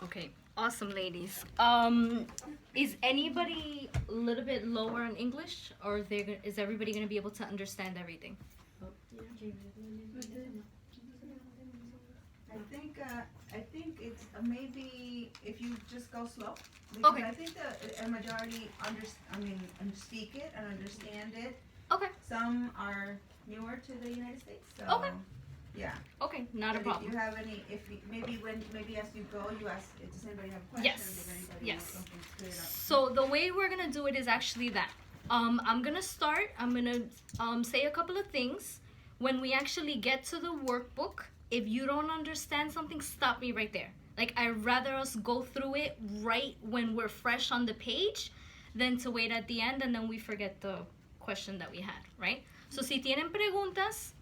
Okay, awesome, ladies. Is anybody a little bit lower on English, or is everybody gonna be able to understand everything? I think it's maybe if you just go slow, because Okay. I think the a majority speak it and understand it. Okay. Some are newer to the United States, so Okay. yeah. Okay, not a But problem. if you have any, maybe as you go, you ask, does anybody have questions? Yes. If anybody Yes. wants something cleared up. So the way we're gonna do it is actually that. I'm gonna start. I'm gonna say a couple of things. When we actually get to the workbook, if you don't understand something, stop me right there. Like, I'd rather us go through it right when we're fresh on the page than to wait at the end and then we forget the question that we had, right? So si tienen preguntas,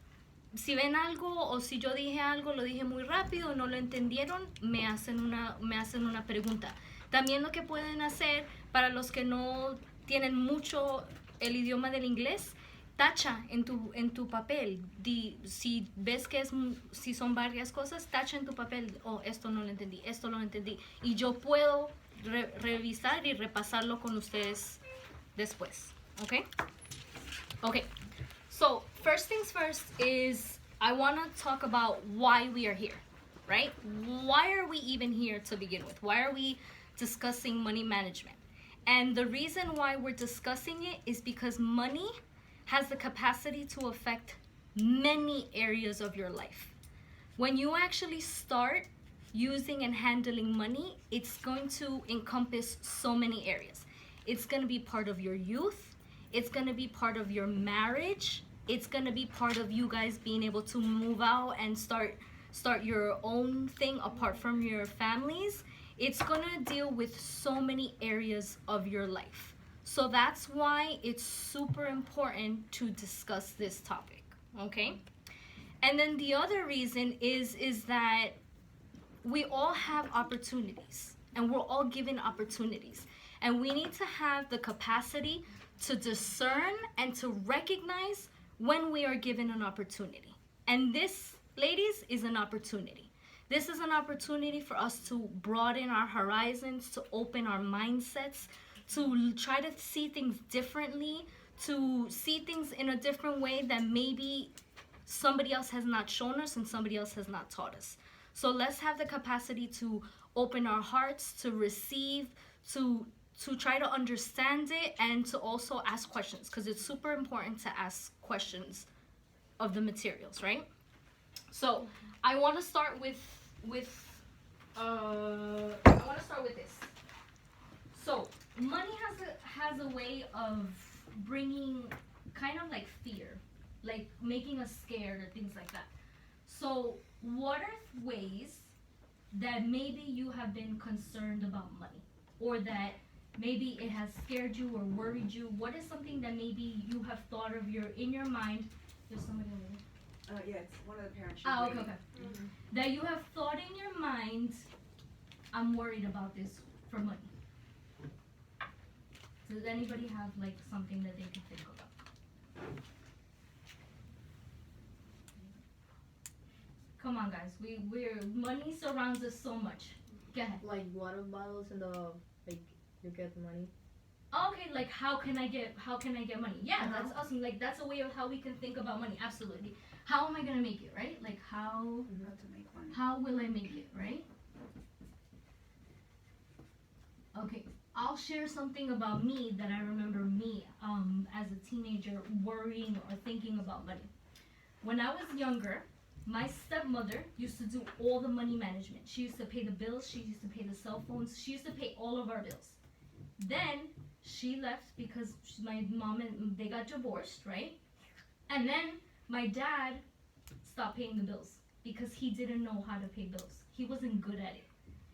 si ven algo o si yo dije algo, lo dije muy rápido, no lo entendieron, me hacen una pregunta. También lo que pueden hacer para los que no tienen mucho el idioma del inglés, tacha en tu papel. Si ves que si son varias cosas, tacha en tu papel. Oh, esto no lo entendí, esto lo entendí. Y yo puedo revisar y repasarlo con ustedes después. ¿Ok? Okay. So, first things first is I want to talk about why we are here, right? Why are we even here to begin with? Why are we discussing money management? And the reason why we're discussing it is because money has the capacity to affect many areas of your life. When you actually start using and handling money, it's going to encompass so many areas. It's going to be part of your youth, it's going to be part of your marriage, it's going to be part of you guys being able to move out and start your own thing apart from your families. It's going to deal with so many areas of your life. So that's why it's super important to discuss this topic, okay? And then the other reason is that we all have opportunities and we're all given opportunities. And we need to have the capacity to discern and to recognize when we are given an opportunity. And this, ladies, is an opportunity. This is an opportunity for us to broaden our horizons, to open our mindsets, to try to see things differently, to see things in a different way that maybe somebody else has not shown us and somebody else has not taught us. So let's have the capacity to open our hearts, to receive, to try to understand it, and to also ask questions, because it's super important to ask questions of the materials, right? So I want to start with this. So money has a way of bringing kind of like fear, like making us scared or things like that. So what are ways that maybe you have been concerned about money, or that maybe it has scared you or worried you? What is something that maybe you have thought of in your mind? There's somebody over there. Yeah, it's one of the parents. Okay. Mm-hmm. That you have thought in your mind, I'm worried about this for money. Does anybody have like something that they can think about? Come on, guys. We're money surrounds us so much. Go ahead. Like water bottles and like you get money. Okay, like how can I get money? Yeah, that's awesome. Like that's a way of how we can think about money. Absolutely. How am I gonna make it, right? Like how to make money. How will I make it, right? Okay, I'll share something about me that I remember me as a teenager worrying or thinking about money. When I was younger, my stepmother used to do all the money management. She used to pay the bills, she used to pay the cell phones, she used to pay all of our bills. Then she left because my mom and they got divorced, right? And then my dad stopped paying the bills because he didn't know how to pay bills. He wasn't good at it.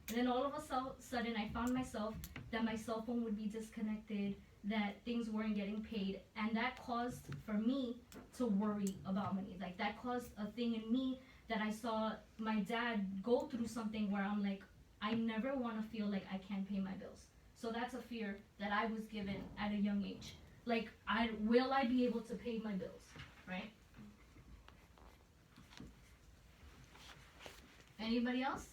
And then all of a sudden I found myself that my cell phone would be disconnected, that things weren't getting paid, and that caused for me to worry about money. Like that caused a thing in me that I saw my dad go through something where I'm like, I never want to feel like I can't pay my bills. So that's a fear that I was given at a young age. Like, will I be able to pay my bills, right? Anybody else?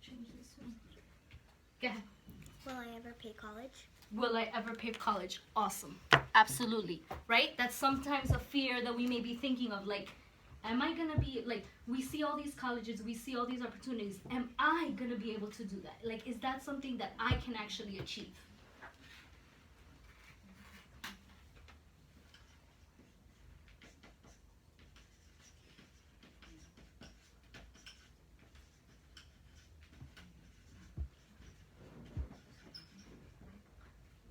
change this one. Go ahead. Will I ever pay college? Will I ever pay for college? Awesome. Absolutely. Right? That's sometimes a fear that we may be thinking of. Like, am I going to be, like, we see all these colleges, we see all these opportunities. Am I going to be able to do that? Like, is that something that I can actually achieve?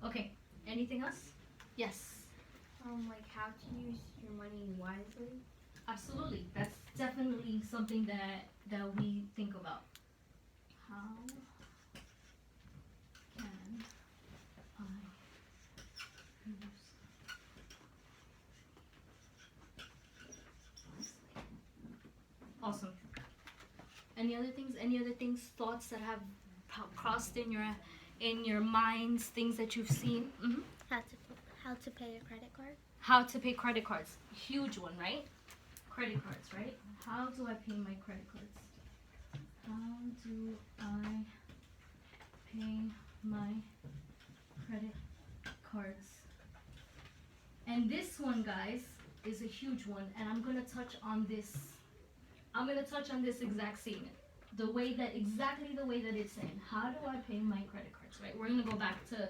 Okay. Anything else? Yes. Like how to use your money wisely. Absolutely. That's definitely something that we think about. How can I use wisely? Awesome. Any other things? Any other things? Thoughts that have crossed in your minds? Things that you've seen? Mm-hmm. How to pay a credit card? How to pay credit cards. Huge one, right? Credit cards, right? How do I pay my credit cards? How do I pay my credit cards? And this one, guys, is a huge one, and I'm gonna touch on this. I'm gonna touch on this exact statement. Exactly the way that it's saying. How do I pay my credit cards, right? We're gonna go back to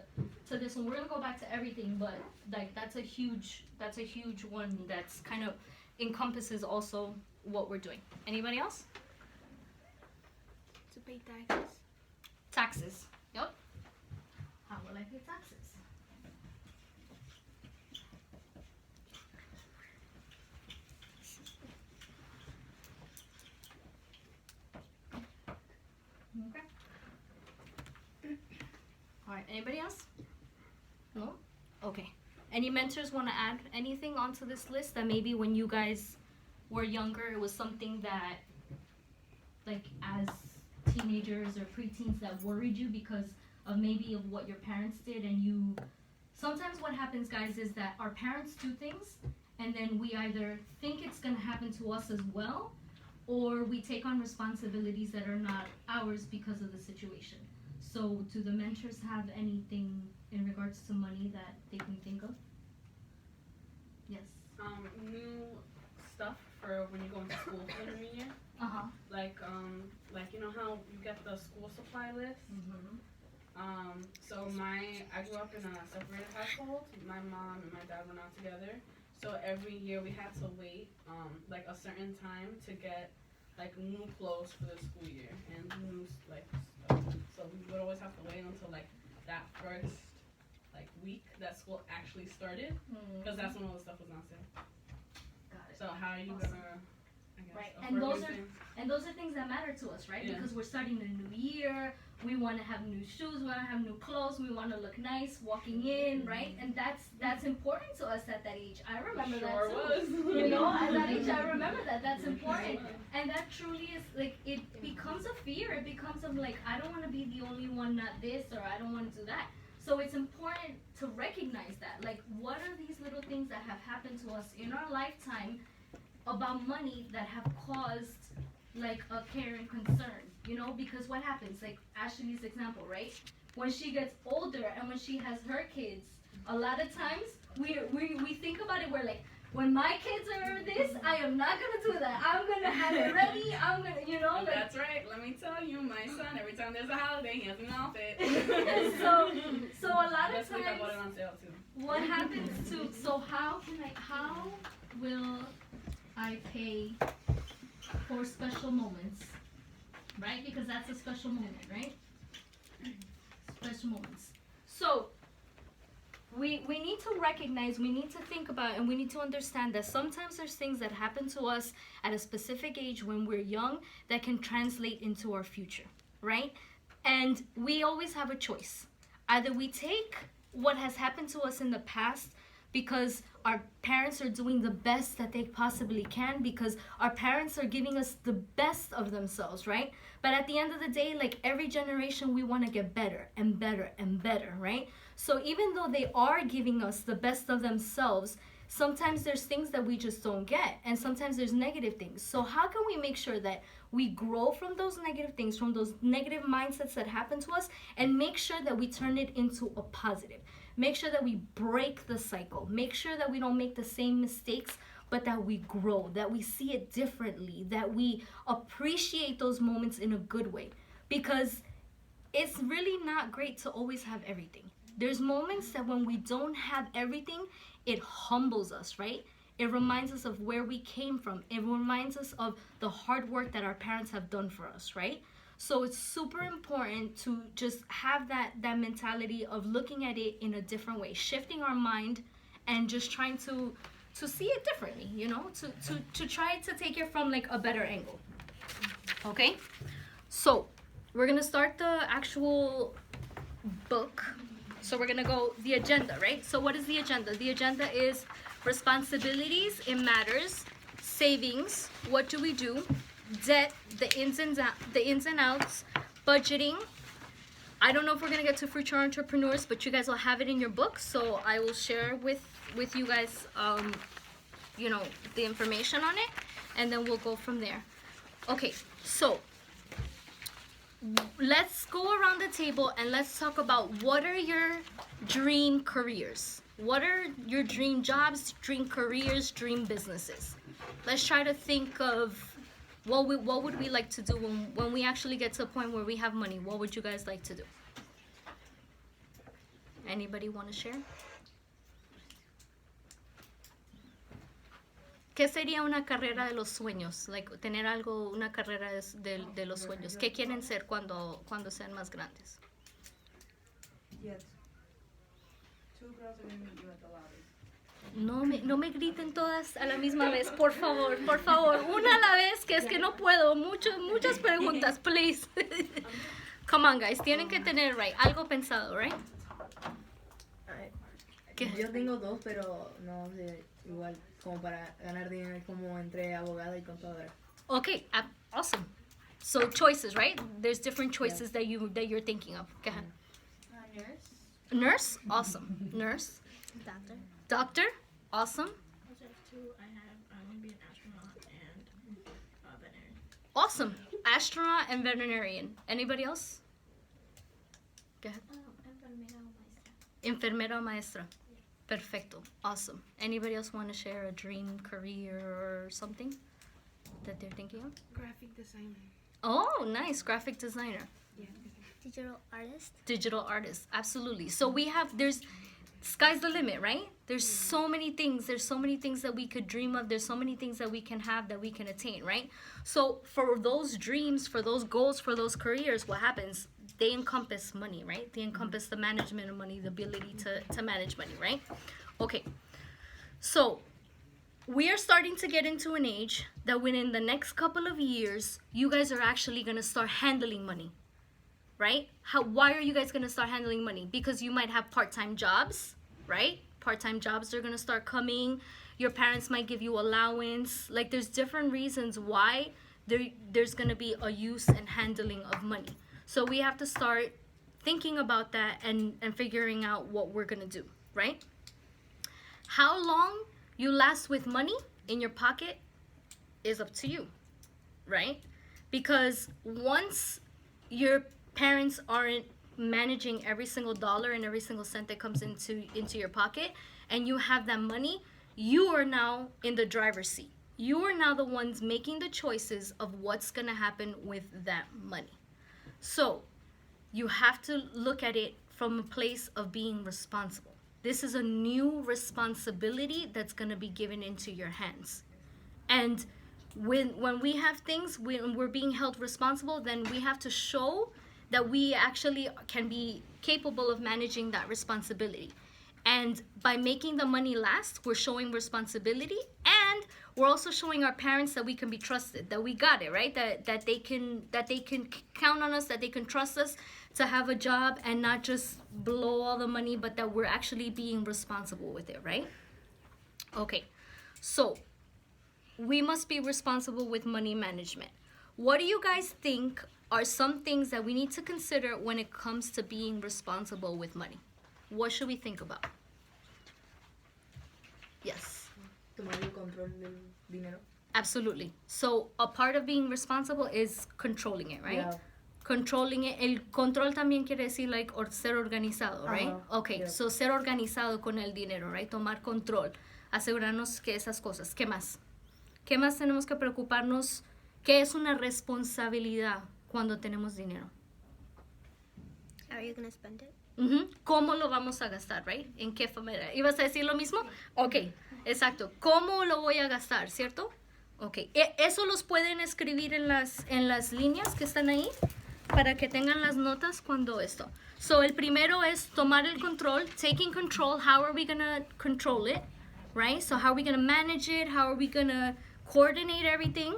this one. We're gonna go back to everything, but like that's a huge one that's kind of encompasses also what we're doing. Anybody else? To pay taxes. Taxes. Yep. How will I pay taxes? Okay. All right. Anybody else? No? Okay. Any mentors want to add anything onto this list that maybe when you guys were younger, it was something that, like, as teenagers or preteens that worried you because of maybe of what your parents did, and you sometimes what happens, guys, is that our parents do things and then we either think it's going to happen to us as well, or we take on responsibilities that are not ours because of the situation. So do the mentors have anything in regards to money that they can think of? Yes. New stuff for when you go into school for the new year. Uh-huh. Like you know how you get the school supply list? Mm-hmm. So I grew up in a separated household. My mom and my dad were not together. So every year we had to wait like a certain time to get like new clothes for the school year and new like stuff. So we would always have to wait until like that first like week that school actually started, because that's when all the stuff was on sale. Got it. So how are you Awesome. gonna, I guess, Right, afford and new those are things that matter to us, right? Yeah. Because we're starting a new year, we want to have new shoes, we want to have new clothes, we want to look nice walking in, right? And that's important to us at that age. I remember that too. was. You know, at that age, I remember that. That's important, and that truly is like it becomes a fear. It becomes of like I don't want to be the only one, not this, or I don't want to do that. So it's important to recognize that. Like, what are these little things that have happened to us in our lifetime about money that have caused like a care and concern, you know? Because what happens, like Ashley's example, right? When she gets older and when she has her kids, a lot of times we think about it, we're like, when my kids are this, I am not gonna do that. I'm gonna have it ready. I'm gonna, you know, like. That's right. Let me tell you, my son. Every time there's a holiday, he has an outfit. so a lot of This week I bought it times, on sale too. what happens to? So how will I pay for special moments, right? Because that's a special moment, right? Special moments. So we need to recognize, we need to think about, and we need to understand that sometimes there's things that happen to us at a specific age when we're young that can translate into our future, right? And we always have a choice. Either we take what has happened to us in the past because our parents are doing the best that they possibly can, because our parents are giving us the best of themselves, right? But at the end of the day, like every generation, we want to get better and better and better, right? So even though they are giving us the best of themselves, Sometimes there's things that we just don't get, and sometimes there's negative things. So how can we make sure that we grow from those negative things, from those negative mindsets that happen to us, and make sure that we turn it into a positive? Make sure that we break the cycle. Make sure that we don't make the same mistakes, but that we grow, that we see it differently, that we appreciate those moments in a good way. Because it's really not great to always have everything. There's moments that when we don't have everything, it humbles us, right? It reminds us of where we came from. It reminds us of the hard work that our parents have done for us, right? So it's super important to just have that mentality of looking at it in a different way, shifting our mind and just trying to see it differently, you know, to try to take it from like a better angle. Okay? So we're gonna start the actual book. So we're gonna go the agenda, right? So what is the agenda? The agenda is responsibilities, it matters, savings, what do we do, debt, the ins and outs, budgeting. I don't know if we're gonna get to future entrepreneurs, but you guys will have it in your book. So I will share with you guys, you know, the information on it, and then we'll go from there. Okay, so let's go around the table and let's talk about what are your dream careers? What are your dream jobs, dream careers, dream businesses? Let's try to think of what would we like to do when we actually get to a point where we have money. What would you guys like to do? Anybody want to share? ¿Qué sería una carrera de los sueños? Like, tener algo, una carrera de los sueños. ¿Qué quieren ser cuando sean más grandes? Yes. Two girls are gonna meet you at the lobby. No me griten todas a la misma vez, por favor, una a la vez, que es que no puedo, muchas preguntas, please. Come on, guys, tienen que tener, right, algo pensado, right? ¿Qué? Yo tengo dos, pero no sé, igual como para ganar dinero como entre abogada y contadora. Okay, awesome. So choices, right? There's different choices that you're thinking of. Go ahead. Nurse. Nurse, awesome. Nurse, Doctor. doctor, awesome. Also have two. I want to be an astronaut and veterinarian. Awesome. Astronaut and veterinarian. Anybody else? Go ahead. Enfermera o maestra. Perfecto. Awesome. Anybody else want to share a dream career or something that they're thinking of? Graphic designer. Oh, nice. Graphic designer. Yeah. Digital artist. Digital artist. Absolutely. So there's sky's the limit, right? There's so many things. There's so many things that we could dream of. There's so many things that we can have, that we can attain, right? So for those dreams, for those goals, for those careers, what happens? They encompass money, right? They encompass the management of money, the ability to manage money, right? Okay. So we are starting to get into an age that within the next couple of years, you guys are actually going to start handling money, right? Why are you guys going to start handling money? Because you might have part-time jobs, right? Part-time jobs are going to start coming. Your parents might give you allowance. Like, there's different reasons why there's going to be a use and handling of money. So we have to start thinking about that and figuring out what we're going to do, right? How long you last with money in your pocket is up to you, right? Because once your parents aren't managing every single dollar and every single cent that comes into your pocket, and you have that money, you are now in the driver's seat. You are now the ones making the choices of what's going to happen with that money. So you have to look at it from a place of being responsible. This is a new responsibility that's going to be given into your hands. And when we have things, when we're being held responsible, then we have to show that we actually can be capable of managing that responsibility. And by making the money last, we're showing responsibility, and we're also showing our parents that we can be trusted, that we got it, right? That they can count on us, that they can trust us to have a job and not just blow all the money, but that we're actually being responsible with it, right? Okay, so we must be responsible with money management. What do you guys think are some things that we need to consider when it comes to being responsible with money? What should we think about? Yes. tomar el control del dinero. Absolutely. So a part of being responsible is controlling it, right? Yeah. Controlling it. El control también quiere decir like or ser organizado, right? Okay, Yeah. so ser organizado con el dinero, right? Tomar control. Asegurarnos que esas cosas. ¿Qué más? ¿Qué más tenemos que preocuparnos? ¿Qué es una responsabilidad cuando tenemos dinero? How are you gonna spend it? Ujú. ¿Cómo lo vamos a gastar, right? ¿En qué manera? ¿Ibas a decir lo mismo? Ok, exacto. ¿Cómo lo voy a gastar, cierto? Ok. Eso los pueden escribir en las líneas que están ahí para que tengan las notas cuando esto. So, el primero es tomar el control, taking control. How are we going to control it, right? So, how are we going to manage it? How are we going to coordinate everything?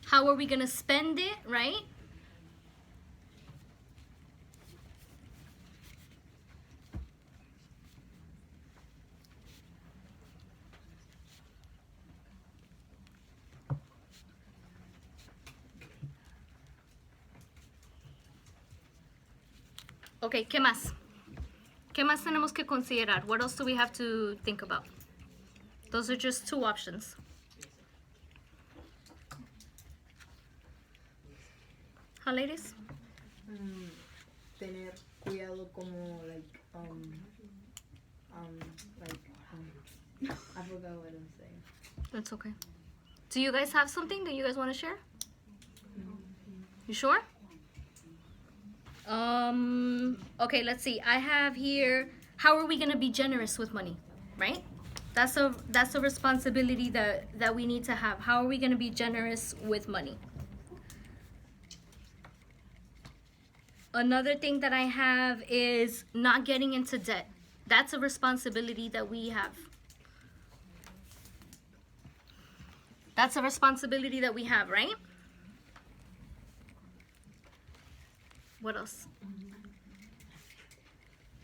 How are we going to spend it, right? Okay, ¿qué más? ¿Qué más tenemos que considerar? What else do we have to think about? Those are just two options. Huh, ladies? Tener cuidado como I forgot what I'm saying. That's okay. Do you guys have something that you guys want to share? You sure? Okay, let's see. I have here, how are we going to be generous with money, right? That's a responsibility that we need to have. How are we going to be generous with money? Another thing that I have is not getting into debt. That's a responsibility that we have. That's a responsibility that we have, right? What else?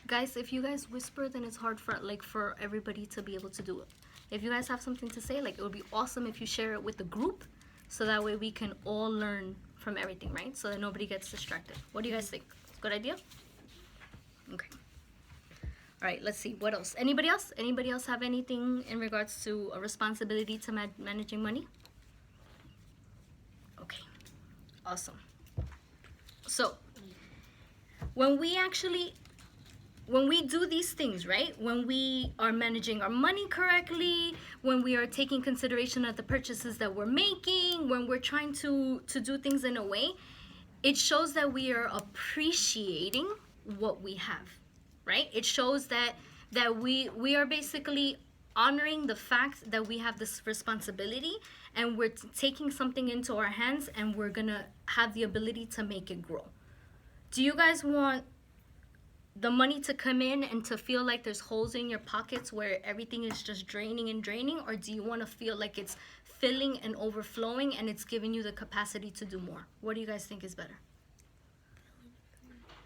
Guys, if you guys whisper, then it's hard for everybody to be able to do it. If you guys have something to say, it would be awesome if you share it with the group, so that way we can all learn from everything, right? So that nobody gets distracted. What do you guys think? Good idea? Okay. All right, let's see. What else? Anybody else? Anybody else have anything in regards to a responsibility to managing money? Okay. Awesome. So, when we do these things, right? When we are managing our money correctly, when we are taking consideration of the purchases that we're making, when we're trying to do things in a way, it shows that we are appreciating what we have, right? It shows that we are basically honoring the fact that we have this responsibility, and we're taking something into our hands, and we're gonna have the ability to make it grow. Do you guys want the money to come in and to feel like there's holes in your pockets where everything is just draining and draining, or do you want to feel like it's filling and overflowing and it's giving you the capacity to do more? What do you guys think is better?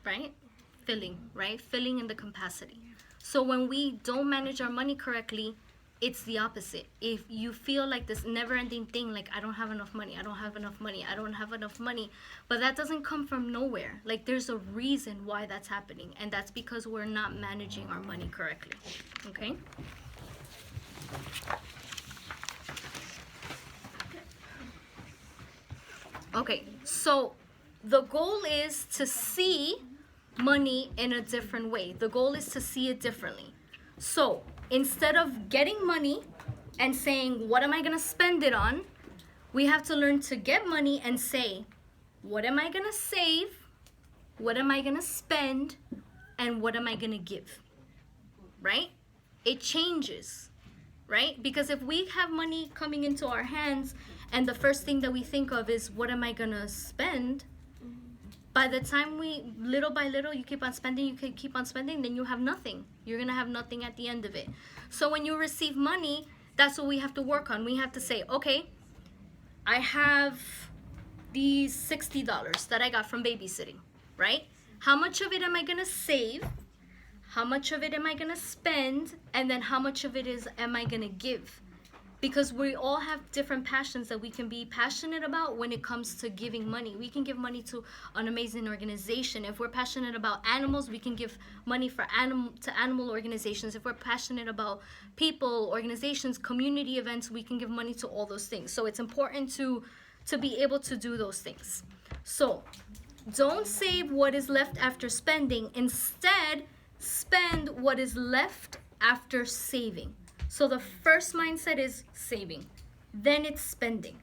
Right? Filling, right? Filling in the capacity. So when we don't manage our money correctly, it's the opposite. If you feel like this never-ending thing, like I don't have enough money, I don't have enough money, I don't have enough money, but that doesn't come from nowhere. Like there's a reason why that's happening, and that's because we're not managing our money correctly. Okay? Okay, so the goal is to see money in a different way. The goal is to see it differently. So instead of getting money and saying, what am I gonna spend it on? We have to learn to get money and say, what am I gonna save? What am I gonna spend? And what am I gonna give? Right? It changes, right? Because if we have money coming into our hands and the first thing that we think of is, what am I gonna spend? By the time we, little by little, you keep on spending, then you have nothing. You're gonna have nothing at the end of it. So when you receive money, that's what we have to work on. We have to say, okay, I have these $60 that I got from babysitting, right? How much of it am I gonna save? How much of it am I gonna spend? And then how much of it am I gonna give? because we all have different passions that we can be passionate about when it comes to giving money. We can give money to an amazing organization. If we're passionate about animals, we can give money for animal organizations. If we're passionate about people, organizations, community events, we can give money to all those things. So it's important to be able to do those things. So don't save what is left after spending. Instead, spend what is left after saving. So the first mindset is saving. Then it's spending.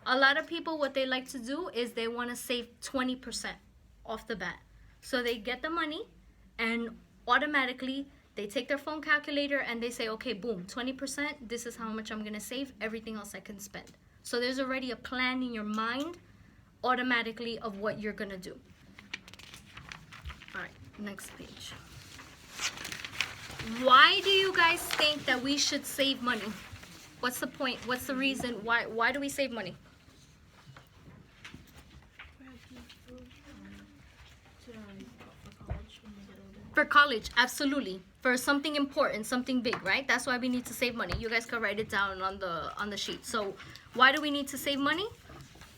A lot of people, what they like to do is they want to save 20% off the bat. So they get the money and automatically they take their phone calculator and they say, okay, boom, 20%, this is how much I'm going to save. Everything else I can spend. So there's already a plan in your mind automatically of what you're going to do. All right, next page. Why do you guys think that we should save money? What's the point? What's the reason? Why do we save money? For college when we get older. For college, absolutely. For something important, something big, right? That's why we need to save money. You guys can write it down on the sheet. So, why do we need to save money?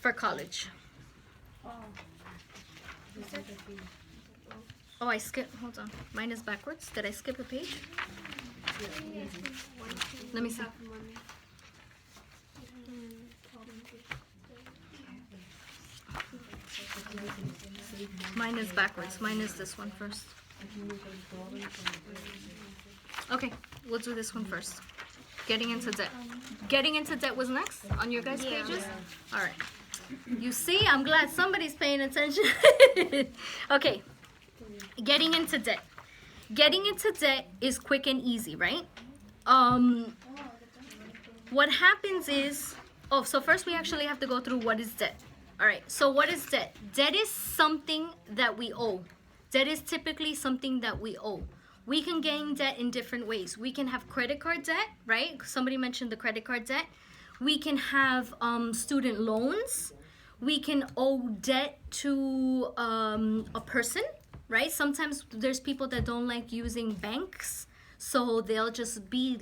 For college. Oh, I skipped. Hold on. Mine is backwards. Did I skip a page? Let me see. Mine is backwards. Mine is this one first. Okay, we'll do this one first. Getting into debt. Getting into debt was next on your guys' pages? All right. You see, I'm glad somebody's paying attention. Okay. Getting into debt. Getting into debt is quick and easy, right? What happens is, so first we actually have to go through what is debt. All right, so what is debt? Debt is something that we owe. Debt is typically something that we owe. We can gain debt in different ways. We can have credit card debt, right? Somebody mentioned the credit card debt. We can have student loans. We can owe debt to a person, right? Sometimes there's people that don't like using banks, so they'll just be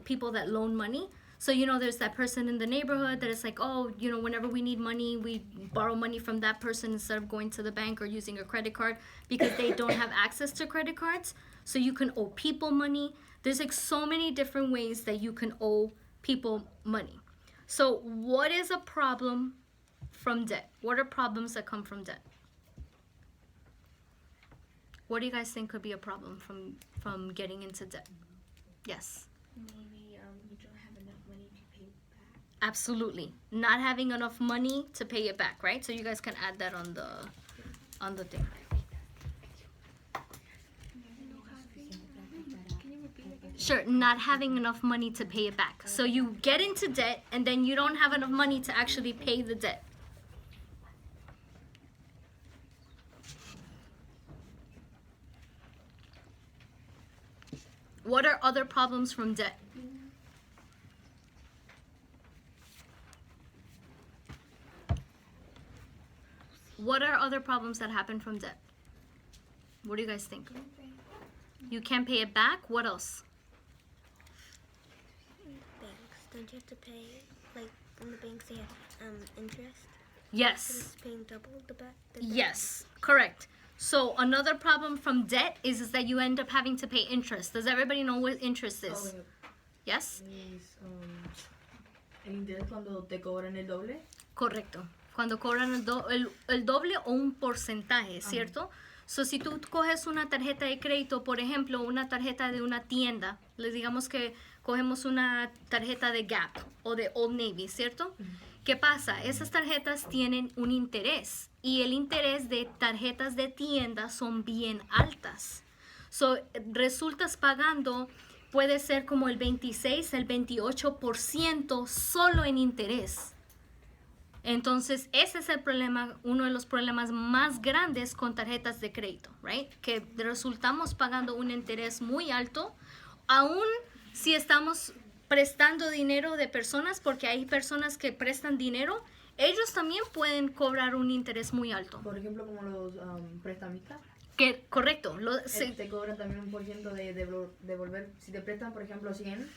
people that loan money. So, there's that person in the neighborhood that is like, oh, whenever we need money, we borrow money from that person instead of going to the bank or using a credit card because they don't have access to credit cards. So you can owe people money. There's like so many different ways that you can owe people money. So what is a problem from debt? What are problems that come from debt? What do you guys think could be a problem from getting into debt? Yes. Maybe you don't have enough money to pay back. Absolutely. Not having enough money to pay it back, right? So you guys can add that on the thing. Sure, not having enough money to pay it back. So you get into debt and then you don't have enough money to actually pay the debt. What are other problems from debt? What are other problems that happen from debt? What do you guys think? You can't pay it back? What else? Banks. Don't you have to pay, like, on the banks they have interest? Yes. And it's paying double the back? Yes, correct. So another problem from debt is that you end up having to pay interest. Does everybody know what interest is? Yes? El interés cuando te cobran el doble. Correcto. Cuando cobran el doble o un porcentaje, ¿cierto? So, si tú coges una tarjeta de crédito, por ejemplo, una tarjeta de una tienda, les digamos que cogemos una tarjeta de Gap o de Old Navy, ¿cierto? ¿Qué pasa? Esas tarjetas tienen un interés y el interés de tarjetas de tienda son bien altas. So, resultas pagando, puede ser como el 26, el 28% solo en interés. Entonces, ese es el problema, uno de los problemas más grandes con tarjetas de crédito, right? Que resultamos pagando un interés muy alto, aún si estamos prestando dinero de personas, porque hay personas que prestan dinero, ellos también pueden cobrar un interés muy alto. Por ejemplo, como los prestamistas. Que, correcto. Te cobran también un % de devolver. Si te prestan, por ejemplo, 100,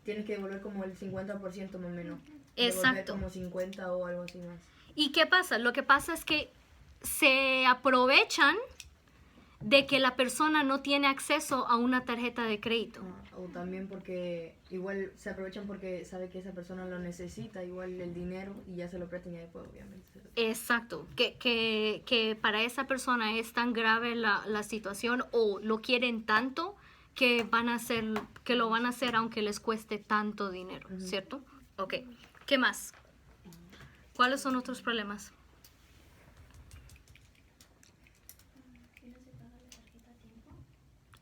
tienes que devolver como el 50% más o menos. Exacto. Devolver como 50 o algo así más. ¿Y qué pasa? Lo que pasa es que se aprovechan de que la persona no tiene acceso a una tarjeta de crédito. O también porque igual se aprovechan porque sabe que esa persona lo necesita, igual el dinero, y ya se lo prestan y ya después obviamente. Exacto, que para esa persona es tan grave la situación o lo quieren tanto que que lo van a hacer aunque les cueste tanto dinero, ¿cierto? Ok, ¿qué más? ¿Cuáles son otros problemas?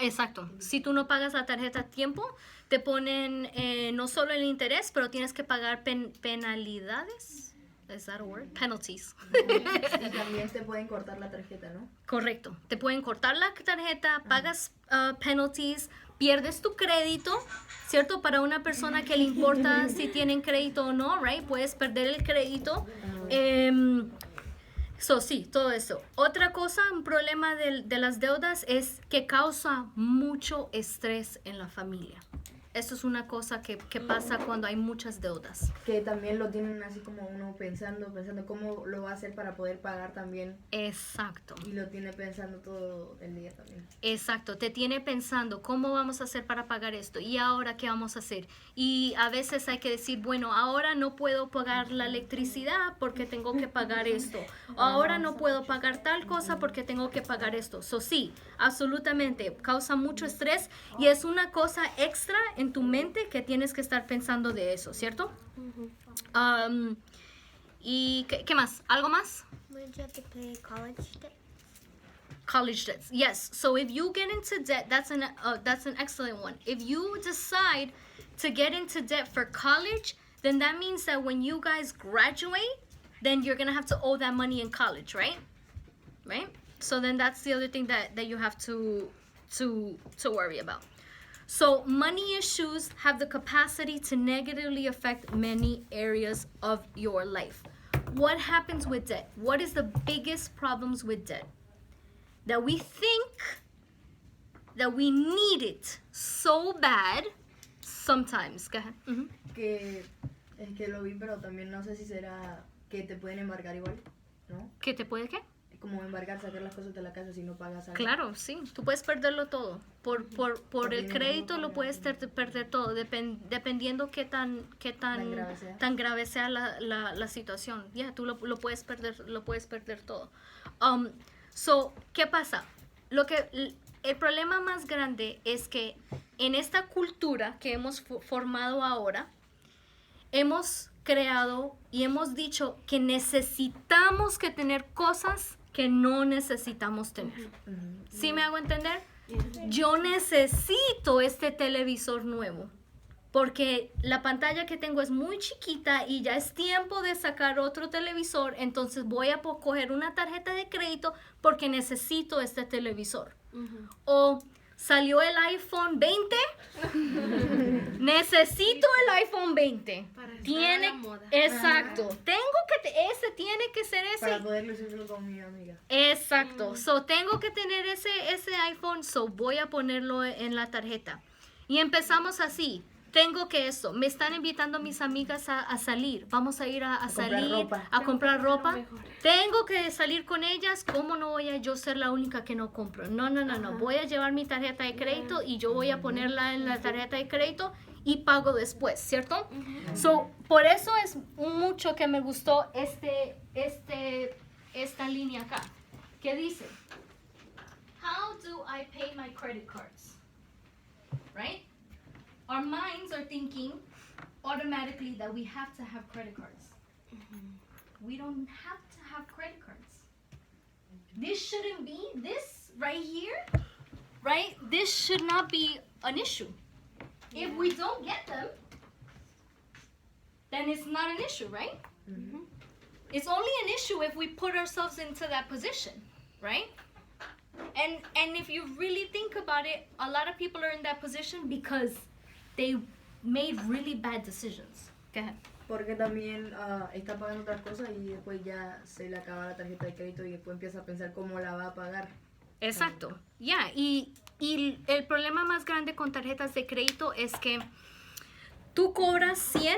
Exacto. Si tú no pagas la tarjeta a tiempo, te ponen no solo el interés, pero tienes que pagar penalidades. ¿Es that a word? Penalties. Y también te pueden cortar la tarjeta, ¿no? Correcto. Te pueden cortar la tarjeta, pagas penalties, pierdes tu crédito, ¿cierto? Para una persona que le importa si tienen crédito o no, right? Puedes perder el crédito. Sí, todo eso. Otra cosa, un problema de las deudas es que causa mucho estrés en la familia. Eso es una cosa que pasa cuando hay muchas deudas. Que también lo tienen así como uno pensando cómo lo va a hacer para poder pagar también. Exacto. Y lo tiene pensando todo el día también. Exacto, te tiene pensando cómo vamos a hacer para pagar esto y ahora qué vamos a hacer. Y a veces hay que decir, bueno, ahora no puedo pagar la electricidad porque tengo que pagar esto. Ahora no puedo pagar tal cosa porque tengo que pagar esto. Sí, absolutamente, causa mucho estrés y es una cosa extra en tu mente que tienes que estar pensando de eso, ¿cierto? ¿Y qué más? ¿Algo más? Would you have to pay college debt? College debts, yes. So if you get into debt, that's an excellent one. If you decide to get into debt for college, then that means that when you guys graduate, then you're gonna have to owe that money in college, right? Right? So then that's the other thing that you have to worry about. So money issues have the capacity to negatively affect many areas of your life. What happens with debt? What is the biggest problems with debt? That we think that we need it so bad sometimes. Go ahead. Que es que lo vi, pero también no sé si será que te pueden embargar igual, ¿no? ¿Qué te puede qué? Como embargar, sacar las cosas de la casa si no pagas algo. Claro, sí. Tú puedes perderlo todo. Por el crédito lo puedes perder todo, dependiendo qué tan grave sea la situación. Ya, tú lo puedes perder todo. ¿Qué pasa? El problema más grande es que en esta cultura que hemos formado ahora, hemos creado y hemos dicho que necesitamos que tener cosas que no necesitamos tener. ¿Sí me hago entender? Yo necesito este televisor nuevo porque la pantalla que tengo es muy chiquita y ya es tiempo de sacar otro televisor, entonces voy a coger una tarjeta de crédito porque necesito este televisor. O salió el iPhone 20, necesito el iPhone 20. Tiene moda. Exacto. Ese tiene que ser ese. Para poder lucirlo con mi amiga. Exacto. Tengo que tener ese iPhone, voy a ponerlo en la tarjeta. Y empezamos así. Tengo que eso. Me están invitando mis amigas a salir. Vamos a ir a salir, a comprar ropa. Tengo que salir con ellas. ¿Cómo no voy a yo ser la única que no compro? No. Voy a llevar mi tarjeta de crédito y yo voy a ponerla en la tarjeta de crédito y pago después, ¿cierto? Por eso es mucho que me gustó esta línea acá, que dice, how do I pay my credit cards? Right? Our minds are thinking automatically that we have to have credit cards. We don't have to have credit cards. This shouldn't be, this right here, right? This should not be an issue. If we don't get them, then it's not an issue, right? It's only an issue if we put ourselves into that position, right? And if you really think about it, a lot of people are in that position because they made really bad decisions. Go ahead. Porque también está pagando otras cosas y después ya se le acaba la tarjeta de crédito y después empieza a pensar cómo la va a pagar. Exacto. Y el problema más grande con tarjetas de crédito es que tú cobras 100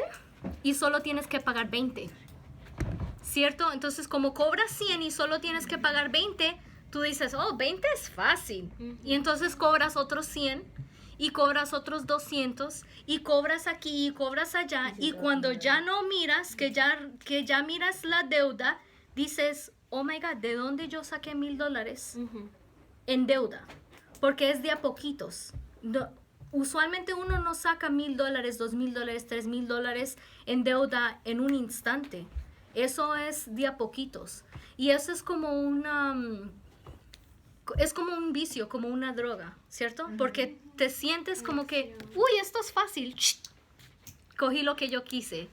y solo tienes que pagar 20. ¿Cierto? Entonces, como cobras 100 y solo tienes que pagar 20, tú dices, oh, 20 es fácil. Y entonces cobras otros 100 y cobras otros 200 y cobras aquí y cobras allá. Y cuando ya no miras, que ya miras la deuda, dices, oh my God, ¿de dónde yo saqué $1,000 en deuda? Porque es de a poquitos. Usualmente uno no saca $1,000, $2,000, $3,000 en deuda en un instante. Eso es de a poquitos. Y eso es como es como un vicio, como una droga, ¿cierto? Porque te sientes como que, uy, esto es fácil. Cogí lo que yo quise.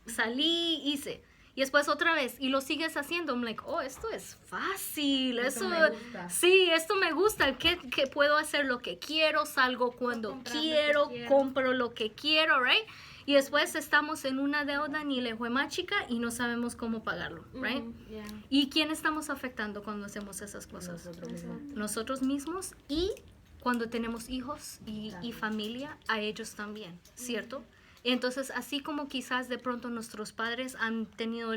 Salí, hice. Y después otra vez, y lo sigues haciendo. I'm like, oh, esto es fácil. Esto me gusta. Sí, esto me gusta. Que puedo hacer lo que quiero, salgo cuando quiero, compro lo que quiero, right? Y después estamos en una deuda ni le fue más chica y no sabemos cómo pagarlo, right? Yeah. ¿Y quién estamos afectando cuando hacemos esas cosas? Nosotros mismos. Nosotros mismos y cuando tenemos hijos y familia, a ellos también, ¿cierto? Entonces, así como quizás de pronto nuestros padres han tenido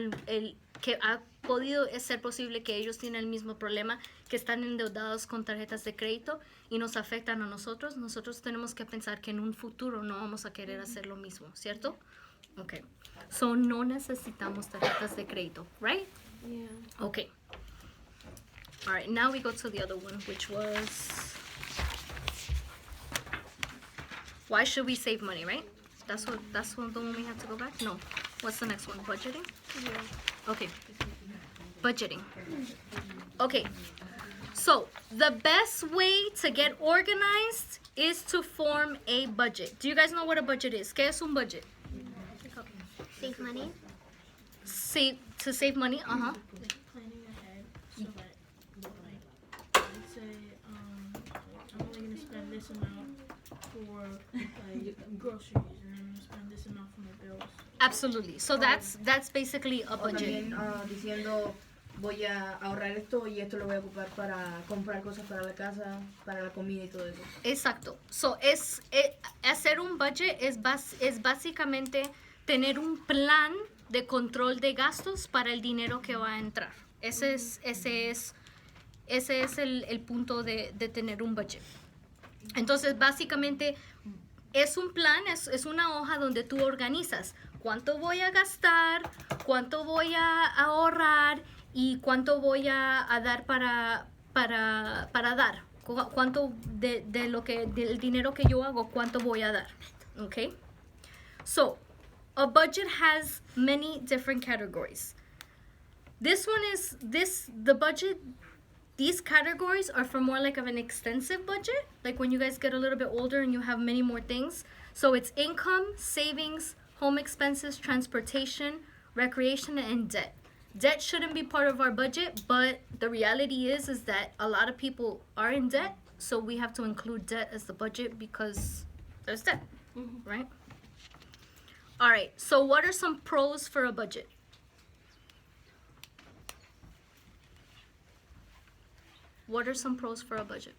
que ha podido ser posible que ellos tienen el mismo problema, que están endeudados con tarjetas de crédito y nos afectan a nosotros, nosotros tenemos que pensar que en un futuro no vamos a querer hacer lo mismo, ¿cierto? Okay. So, no necesitamos tarjetas de crédito, right? Yeah. Okay. All right, now we go to the other one, which was, why should we save money, right? That's the one we have to go back? No. What's the next one? Budgeting? Yeah. Okay. Budgeting. Okay. So, the best way to get organized is to form a budget. Do you guys know what a budget is? ¿Qué es un budget? Save money. To save money? Uh-huh. Like planning ahead so that, like, let's say, I'm only gonna spend this amount for like groceries, and I'm gonna spend this amount for my bills. Absolutely. So that's basically a O budget. también diciendo, voy a ahorrar esto y esto lo voy a ocupar para comprar cosas para la casa, para la comida y todo eso. Exacto. So, hacer un budget es básicamente tener un plan de control de gastos para el dinero que va a entrar. Ese es el punto de tener un budget. Entonces, básicamente, es un plan, es una hoja donde tú organizas cuánto voy a gastar, cuánto voy a ahorrar y cuánto voy a dar para dar. Cuánto del dinero que yo hago, cuánto voy a dar. Okay? So, a budget has many different categories. This one is the budget. These categories are for more like of an extensive budget, like when you guys get a little bit older and you have many more things. So it's income, savings, home expenses, transportation, recreation, and debt. Debt shouldn't be part of our budget, but the reality is that a lot of people are in debt, so we have to include debt as the budget because there's debt, right? All right, so what are some pros for a budget? What are some pros for a budget?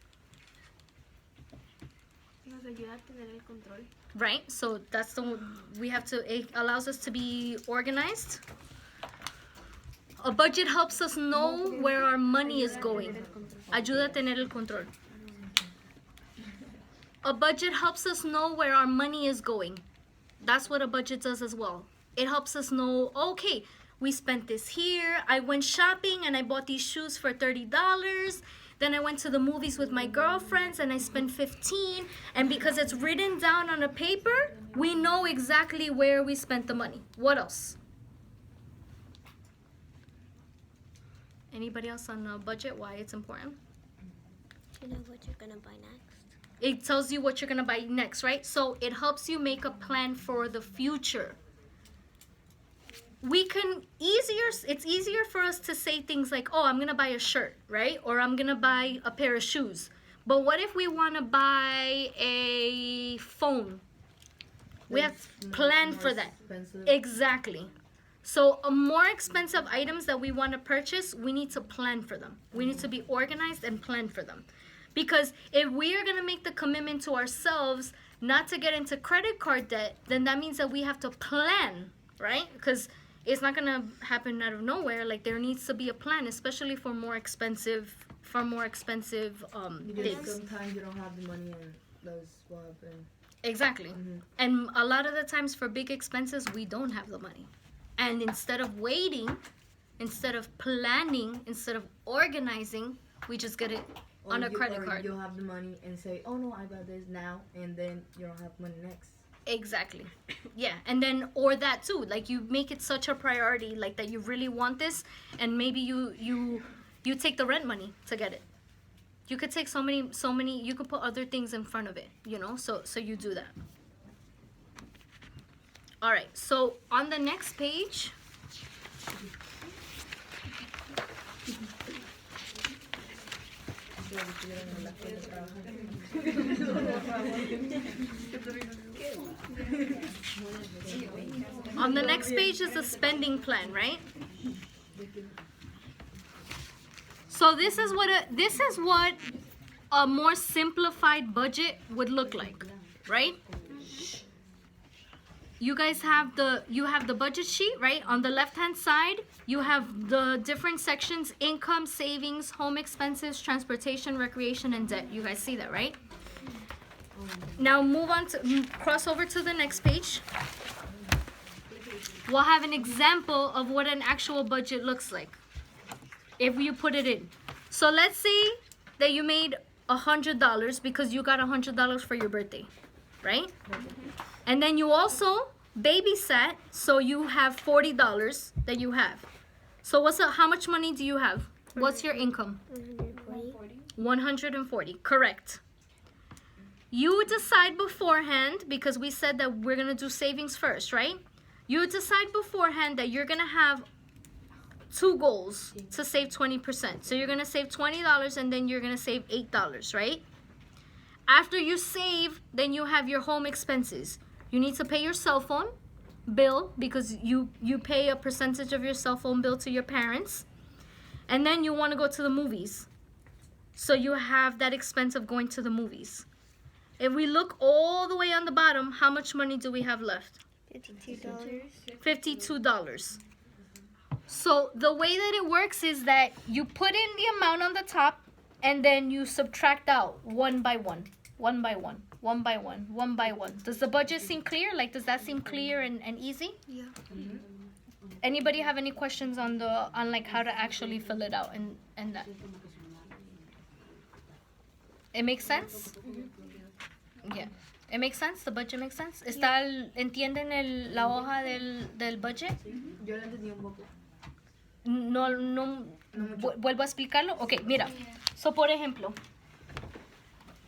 Nos ayuda a tener el control. Right? So that's it allows us to be organized. A budget helps us know where our money is going. Ayuda a tener el control. A budget helps us know where our money is going. That's what a budget does as well. It helps us know, okay, we spent this here. I went shopping and I bought these shoes for $30. Then I went to the movies with my girlfriends and I spent $15. And because it's written down on a paper, we know exactly where we spent the money. What else? Anybody else on a budget? Why it's important? You know what you're gonna buy next. It tells you what you're gonna buy next, right? So it helps you make a plan for the future. It's easier for us to say things like, oh, I'm gonna buy a shirt, right? Or I'm gonna buy a pair of shoes. But what if we wanna buy a phone? We have to plan for that. Expensive. Exactly. So more expensive items that we want to purchase, we need to plan for them. We need to be organized and plan for them. Because if we are going to make the commitment to ourselves not to get into credit card debt, then that means that we have to plan, right? Because it's not going to happen out of nowhere. Like, there needs to be a plan, especially for more expensive Because things. sometimes you don't have the money and those will happen. Exactly. And a lot of the times for big expenses, we don't have the money. And instead of waiting, instead of planning, instead of organizing, we just get it on a credit card. You'll have the money and say, oh no, I got this now, and then you don't have money next. Exactly. Yeah. And then, or that too, like you make it such a priority, like that you really want this, and maybe you take the rent money to get it. You could take so many, you could put other things in front of it, you know, so you do that. All right, so on the next page, on the next page is the spending plan, right? So this is what a more simplified budget would look like, right? You guys have the budget sheet, right? On the left-hand side, you have the different sections: income, savings, home expenses, transportation, recreation, and debt. You guys see that, right? Now cross over to the next page. We'll have an example of what an actual budget looks like if you put it in. So let's say that you made $100 because you got $100 for your birthday, right? And then you also babysat, so you have $40 that you have. So how much money do you have? What's your income? 140, correct. You decide beforehand, because we said that we're going to do savings first, right? You decide beforehand that you're going to have two goals to save 20%. So you're going to save $20 and then you're going to save $8, right? After you save, then you have your home expenses. You need to pay your cell phone bill because you pay a percentage of your cell phone bill to your parents. And then you want to go to the movies. So you have that expense of going to the movies. If we look all the way on the bottom, how much money do we have left? $52. So the way that it works is that you put in the amount on the top and then you subtract out one by one, one by one, one by one, one by one. Does the budget seem clear? Like, does that seem clear and easy? Yeah. Anybody have any questions on like how to actually fill it out and that? It makes sense? Yeah. It makes sense? The budget makes sense? ¿Entienden la hoja del budget? Yo lo entendí un poco. No vuelvo a explicarlo. Ok, mira. So, por ejemplo,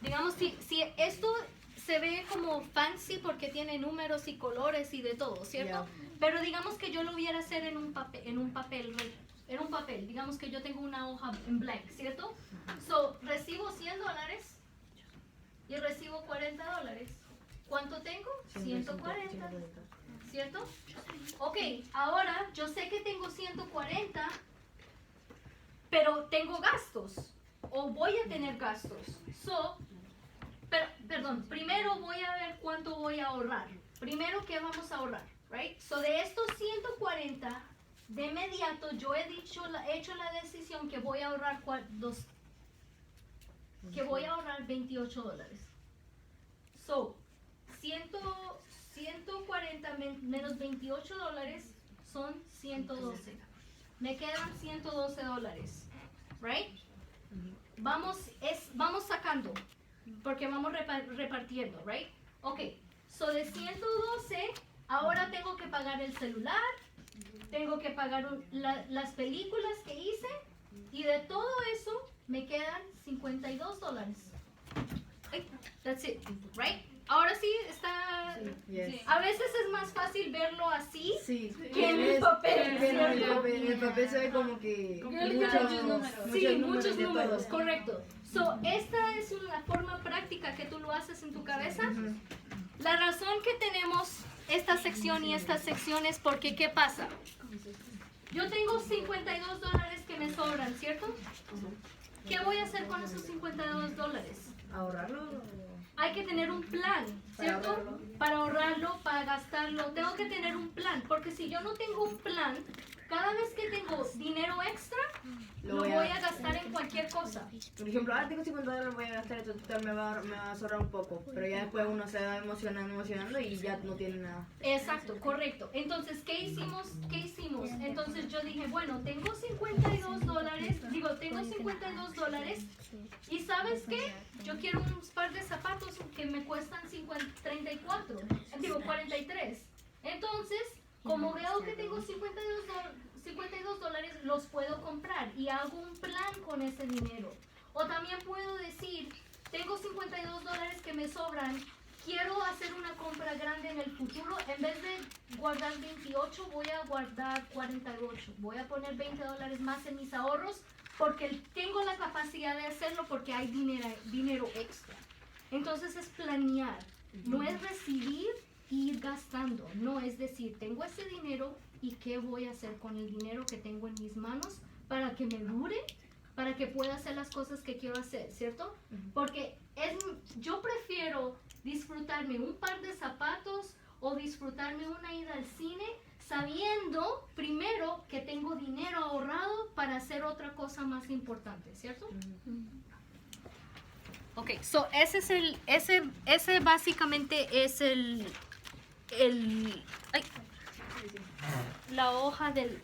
digamos, si esto se ve como fancy porque tiene números y colores y de todo, ¿cierto? Yeah. Pero digamos que yo lo hubiera hacer en un papel. Digamos que yo tengo una hoja en blank, ¿cierto? So, recibo $100 y recibo $40. ¿Cuánto tengo? 140. ¿Cierto? Ok, ahora yo sé que tengo 140, pero tengo gastos, o voy a tener gastos. Perdón, primero voy a ver cuánto voy a ahorrar. Primero, ¿qué vamos a ahorrar? Right? So, de estos 140, de inmediato yo he hecho la decisión que voy a ahorrar $28. So, 140 menos $28 son 112. Me quedan $112, right? Vamos sacando, porque vamos repartiendo, right? Ok, so de 112, ahora tengo que pagar el celular, tengo que pagar las películas que hice, y de todo eso me quedan $52. That's it, right? Ahora sí está. Yes. A veces es más fácil verlo así Sí, que en el papel. pero en ¿cierto? el papel se ve como que Muchos de números, todo. correcto. So, esta es una forma práctica que tú lo haces en tu cabeza. La razón que tenemos esta sección y esta sección es porque, ¿qué pasa? Yo tengo $52 que me sobran, ¿cierto? ¿Qué voy a hacer con esos $52? ¿Ahorrarlo? Hay que tener un plan, ¿cierto? Para ahorrarlo, para gastarlo. Tengo que tener un plan, porque si yo no tengo un plan, cada vez que tengo dinero extra, lo voy a gastar en cualquier cosa. Por ejemplo, ahora tengo $50, voy a gastar esto, total me va a sobrar un poco. Pero ya después uno se va emocionando y ya no tiene nada. Exacto, correcto. Entonces, ¿qué hicimos? Entonces yo dije, bueno, tengo $52, tengo $52 y ¿sabes qué? Yo quiero un par de zapatos que me cuestan 43. Entonces, como veo que tengo $52, los puedo comprar y hago un plan con ese dinero. O también puedo decir, tengo $52 que me sobran, quiero hacer una compra grande en el futuro, en vez de guardar 28, voy a guardar 48. Voy a poner $20 más en mis ahorros porque tengo la capacidad de hacerlo porque hay dinero extra. Entonces es planear, no es recibir e ir gastando, no es decir, tengo ese dinero y qué voy a hacer con el dinero que tengo en mis manos para que me dure, para que pueda hacer las cosas que quiero hacer, ¿cierto? Porque yo prefiero disfrutarme un par de zapatos o disfrutarme una ida al cine sabiendo primero que tengo dinero ahorrado para hacer otra cosa más importante, ¿cierto? Ok, so ese básicamente es la hoja del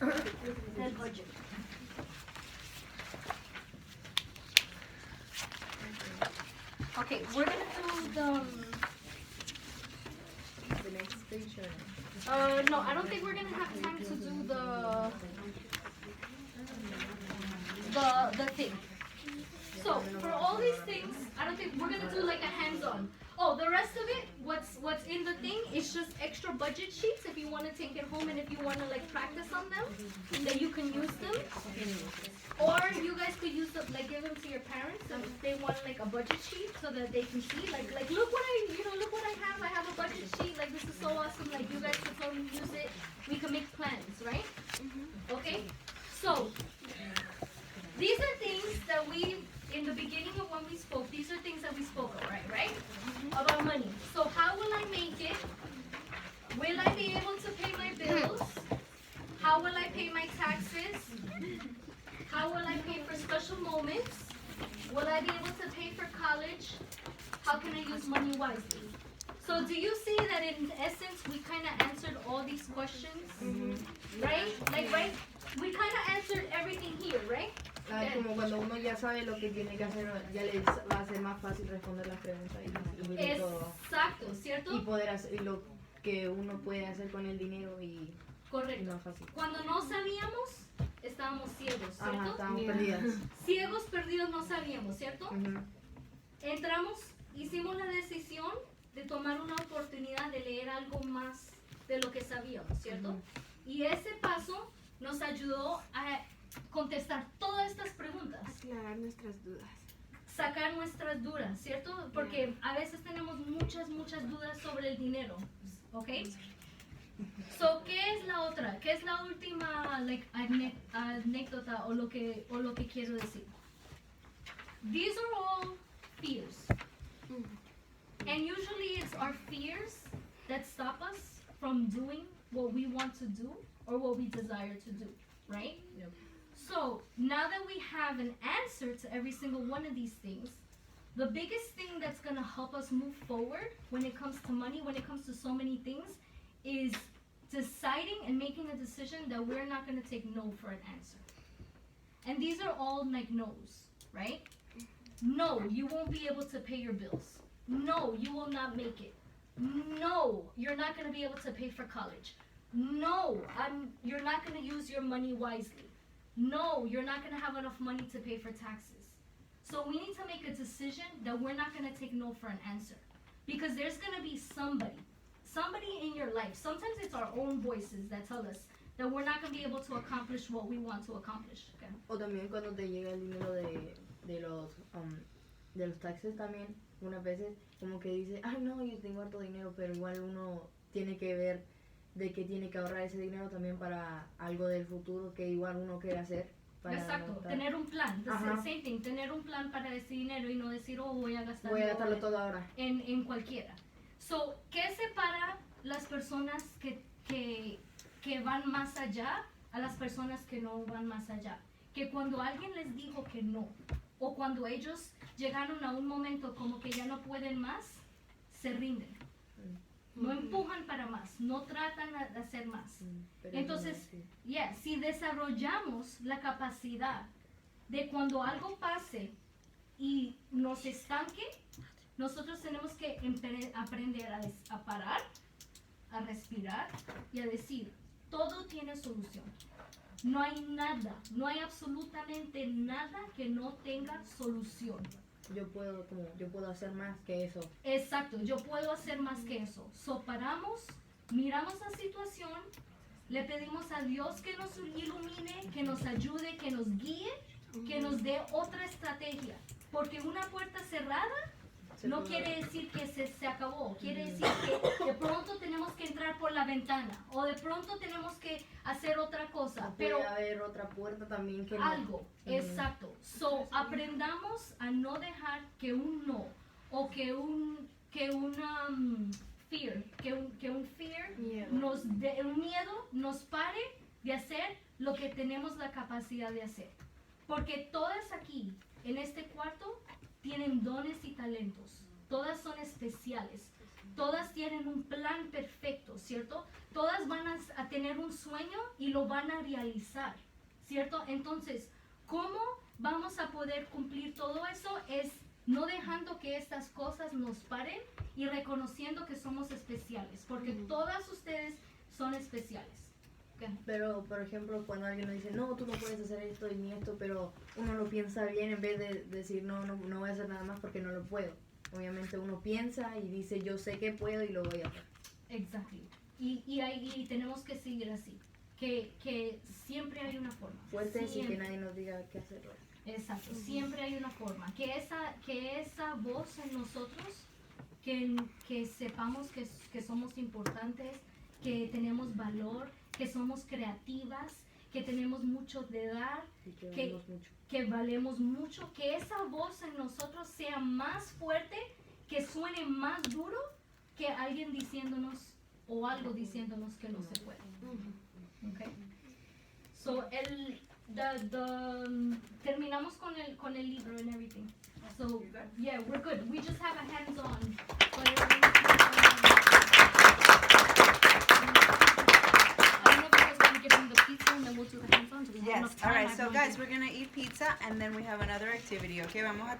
budget. Okay, we're gonna do The next picture. no, I don't think we're gonna have time to do the thing. So for all these things, I don't think we're gonna do like a hands-on. Oh, the rest of it, what's in the thing is just extra budget sheets if you want to take it home and if you want to like practice on them, that you can use them. Or you guys could use them, like give them to your parents if they want like a budget sheet so that they can see, like look what I have. I have a budget sheet. Like this is so awesome. Like you guys can totally use it. We can make plans, right? Okay. So these are things that we, in the beginning of when we spoke, these are things that we spoke of, right? About money. So how will I make it? Will I be able to pay my bills? How will I pay my taxes? How will I pay for special moments? Will I be able to pay for college? How can I use money wisely? So do you see that in essence we kind of answered all these questions? Right? Right? We kind of answered everything here, right? Como cuando uno ya sabe lo que tiene que hacer, ya les va a ser más fácil responder las preguntas y todo. Exacto, ¿cierto? Y poder hacer lo que uno puede hacer con el dinero y Correcto. no fácil. Cuando no sabíamos, estábamos ciegos, ¿cierto? Ajá, estábamos perdidas. Ciegos, perdidos, no sabíamos, ¿cierto? Ujú. Entramos, hicimos la decisión de tomar una oportunidad de leer algo más de lo que sabíamos, ¿cierto? Y ese paso nos ayudó a contestar todas estas preguntas. Aclarar nuestras dudas. Sacar nuestras dudas, ¿cierto? Porque a veces tenemos muchas dudas sobre el dinero, ¿ok? So, ¿qué es la otra? ¿Qué es la última anécdota o lo que quiero decir? These are all fears. And usually it's our fears that stop us from doing what we want to do or what we desire to do, right? Yep. So now that we have an answer to every single one of these things, the biggest thing that's going to help us move forward when it comes to money, when it comes to so many things, is deciding and making a decision that we're not going to take no for an answer. And these are all like no's, right? No, you won't be able to pay your bills. No, you will not make it. No, you're not going to be able to pay for college. No, you're not going to use your money wisely. No, you're not going to have enough money to pay for taxes. So we need to make a decision that we're not going to take no for an answer. Because there's going to be somebody in your life. Sometimes it's our own voices that tell us that we're not going to be able to accomplish what we want to accomplish. Okay? O también cuando te llega el dinero de los taxes también, unas veces como que dice, ay no, yo tengo harto dinero, pero igual uno tiene que ver de que tiene que ahorrar ese dinero también para algo del futuro que igual uno quiere hacer para Exacto, no estar- tener un plan. The Ajá. same thing, tener un plan para ese dinero y no decir, oh, voy a voy a gastarlo todo ahora. en cualquiera. So, ¿qué separa las personas que van más allá a las personas que no van más allá? Que cuando alguien les dijo que no, o cuando ellos llegaron a un momento como que ya no pueden más, se rinden. No empujan para más, no tratan de hacer más. Pero Entonces, no, sí. Si desarrollamos la capacidad de cuando algo pase y nos estanque, nosotros tenemos que aprender a parar, a respirar y a decir, todo tiene solución. No hay nada, no hay absolutamente nada que no tenga solución. yo puedo hacer más que eso. Exacto, yo puedo hacer más que eso. So, paramos, miramos la situación, le pedimos a Dios que nos ilumine, que nos ayude, que nos guíe, que nos dé otra estrategia. Porque una puerta cerrada no quiere decir que se acabó, quiere decir que de pronto tenemos que entrar por la ventana o de pronto tenemos que hacer otra cosa, pero Puede haber otra puerta también que no. algo, exacto. So, aprendamos a no dejar que un no o que un fear, que un fear un miedo nos pare de hacer lo que tenemos la capacidad de hacer. Porque todas aquí, en este cuarto, tienen dones y talentos. Todas son especiales. Todas tienen un plan perfecto, ¿cierto? Todas van a tener un sueño y lo van a realizar, ¿cierto? Entonces, ¿cómo vamos a poder cumplir todo eso? Es no dejando que estas cosas nos paren y reconociendo que somos especiales, porque todas ustedes son especiales. Pero, por ejemplo, cuando alguien nos dice, no, tú no puedes hacer esto y ni esto, pero uno lo piensa bien en vez de decir, no voy a hacer nada más porque no lo puedo. Obviamente uno piensa y dice, yo sé que puedo y lo voy a hacer. Exacto. Y ahí tenemos que seguir así, que siempre hay una forma. Fuertes y que Siempre. nadie nos diga qué hacerlo. Exacto, siempre hay una forma. Que esa voz en nosotros, que sepamos que somos importantes, que tenemos valor, que somos creativas, que tenemos mucho de dar, Y que Que- valemos mucho. que valemos mucho, que esa voz en nosotros sea más fuerte, que suene más duro que alguien diciéndonos o algo diciéndonos que no se puede. Okay. So terminamos con el libro and everything. So yeah, we're good. We just have a hands-on. I don't know if you guys want to give them the pizza and then we'll do the hands-on. Do we have Yes, enough time? all right, I have so no guys, idea. we're gonna eat pizza and then we have another activity, okay? Vamos a